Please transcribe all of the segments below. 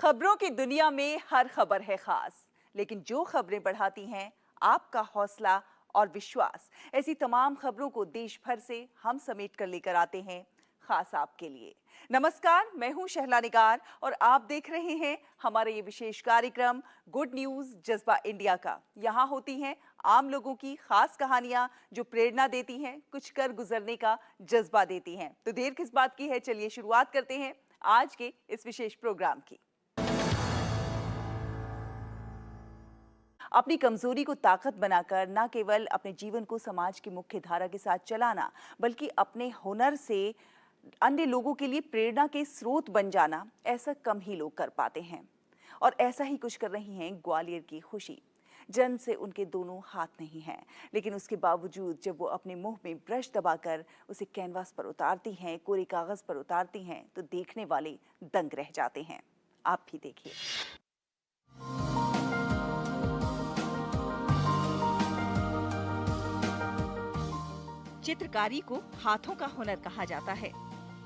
खबरों की दुनिया में हर खबर है खास, लेकिन जो खबरें बढ़ाती हैं आपका हौसला और विश्वास, ऐसी तमाम खबरों को देश भर से हम समेट कर लेकर आते हैं खास आपके लिए। नमस्कार, मैं हूं शहला निगार और आप देख रहे हैं हमारा ये विशेष कार्यक्रम गुड न्यूज जज्बा इंडिया का। यहाँ होती हैं आम लोगों की खास कहानियां जो प्रेरणा देती हैं, कुछ कर गुजरने का जज्बा देती हैं। तो देर किस बात की है, चलिए शुरुआत करते हैं आज के इस विशेष प्रोग्राम की। अपनी कमजोरी को ताकत बनाकर न केवल अपने जीवन को समाज की मुख्य धारा के साथ चलाना, बल्कि अपने हुनर से अन्य लोगों के लिए प्रेरणा के स्रोत बन जाना, ऐसा कम ही लोग कर पाते हैं। और ऐसा ही कुछ कर रही हैं ग्वालियर की खुशी। जन्म से उनके दोनों हाथ नहीं हैं, लेकिन उसके बावजूद जब वो अपने मुंह में ब्रश दबाकर उसे कैनवास पर उतारती हैं, कोरे कागज पर उतारती हैं, तो देखने वाले दंग रह जाते हैं। आप भी देखिए। चित्रकारी को हाथों का हुनर कहा जाता है,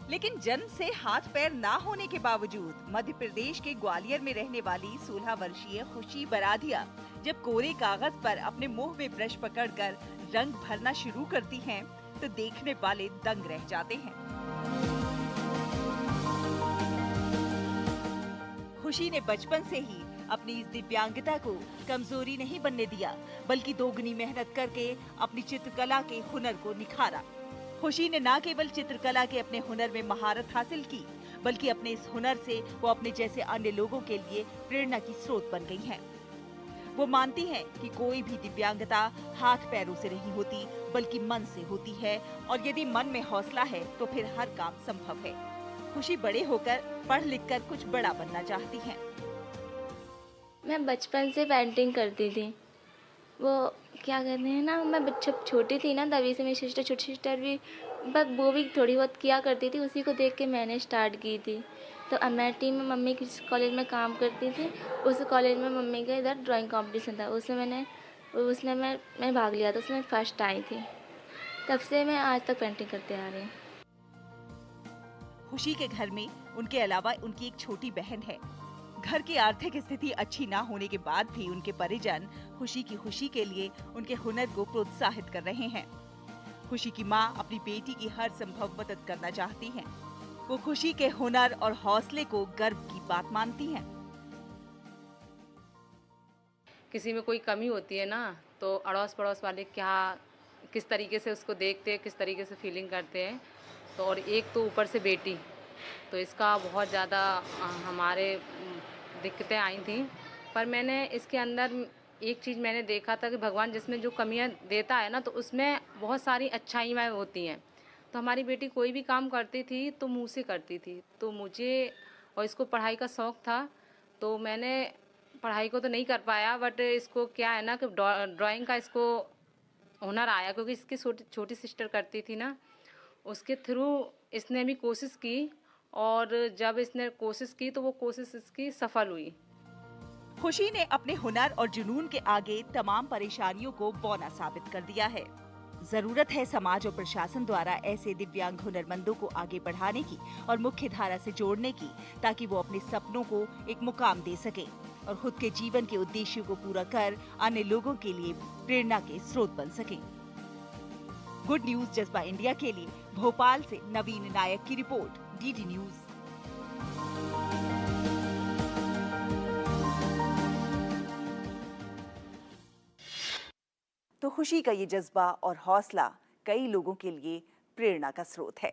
लेकिन जन्म से हाथ पैर ना होने के बावजूद मध्य प्रदेश के ग्वालियर में रहने वाली 16 वर्षीय खुशी बराधिया जब कोरे कागज पर अपने मुंह में ब्रश पकड़कर रंग भरना शुरू करती हैं, तो देखने वाले दंग रह जाते हैं। खुशी ने बचपन से ही अपनी इस दिव्यांगता को कमजोरी नहीं बनने दिया, बल्कि दोगुनी मेहनत करके अपनी चित्रकला के हुनर को निखारा। खुशी ने न केवल चित्रकला के अपने हुनर में महारत हासिल की, बल्कि अपने इस हुनर से वो अपने जैसे अन्य लोगों के लिए प्रेरणा की स्रोत बन गई हैं। वो मानती हैं कि कोई भी दिव्यांगता हाथ पैरों से नहीं होती, बल्कि मन से होती है, और यदि मन में हौसला है तो फिर हर काम संभव है। खुशी बड़े होकर पढ़ लिख कर कुछ बड़ा बनना चाहती हैं। मैं बचपन से पेंटिंग करती थी। वो क्या कहते हैं ना, मैं जब छोटी थी ना, तभी से मेरी सिस्टर, छोटी सिस्टर भी, बस वो भी थोड़ी बहुत किया करती थी। उसी को देख के मैंने स्टार्ट की थी। तो अमेठी में मम्मी किस कॉलेज में काम करती थी, उस कॉलेज में मम्मी का इधर ड्राइंग कंपटीशन था, उसमें मैं भाग लिया था, उसमें फर्स्ट आई थी। तब से मैं आज तक पेंटिंग करते आ रही हूँ। खुशी के घर में उनके अलावा उनकी एक छोटी बहन है। घर की आर्थिक स्थिति अच्छी ना होने के बाद भी उनके परिजन खुशी की खुशी के लिए उनके हुनर को प्रोत्साहित कर रहे हैं। खुशी की मां अपनी बेटी की हर संभव मदद करना चाहती हैं। वो खुशी के हुनर और हौसले को गर्व की बात मानती हैं। किसी में कोई कमी होती है ना, तो अड़ोस पड़ोस वाले किस तरीके से उसको देखते हैं, किस तरीके से फीलिंग करते हैं। तो और एक तो ऊपर से बेटी, तो इसका बहुत ज़्यादा हमारे दिक्कतें आई थी। पर मैंने इसके अंदर एक चीज़ मैंने देखा था कि भगवान जिसमें जो कमियां देता है ना, तो उसमें बहुत सारी अच्छाइयाँ होती हैं। तो हमारी बेटी कोई भी काम करती थी तो मुँह से करती थी। तो मुझे और इसको पढ़ाई का शौक़ था, तो मैंने पढ़ाई को तो नहीं कर पाया, बट इसको क्या है ना कि ड्राइंग का इसको हुनर आया, क्योंकि इसकी छोटी सिस्टर करती थी ना, उसके थ्रू इसने भी कोशिश की। और जब इसने कोशिश की तो वो कोशिश इसकी सफल हुई। खुशी ने अपने हुनर और जुनून के आगे तमाम परेशानियों को बौना साबित कर दिया है। जरूरत है समाज और प्रशासन द्वारा ऐसे दिव्यांग हुनरमंदों को आगे बढ़ाने की और मुख्य धारा से जोड़ने की, ताकि वो अपने सपनों को एक मुकाम दे सके और खुद के जीवन के उद्देश्यों को पूरा कर अन्य लोगों के लिए प्रेरणा के स्रोत बन सके। गुड न्यूज जज्बा इंडिया के लिए भोपाल से नवीन नायक की रिपोर्ट, डीडी न्यूज। तो खुशी का ये जज्बा और हौसला कई लोगों के लिए प्रेरणा का स्रोत है।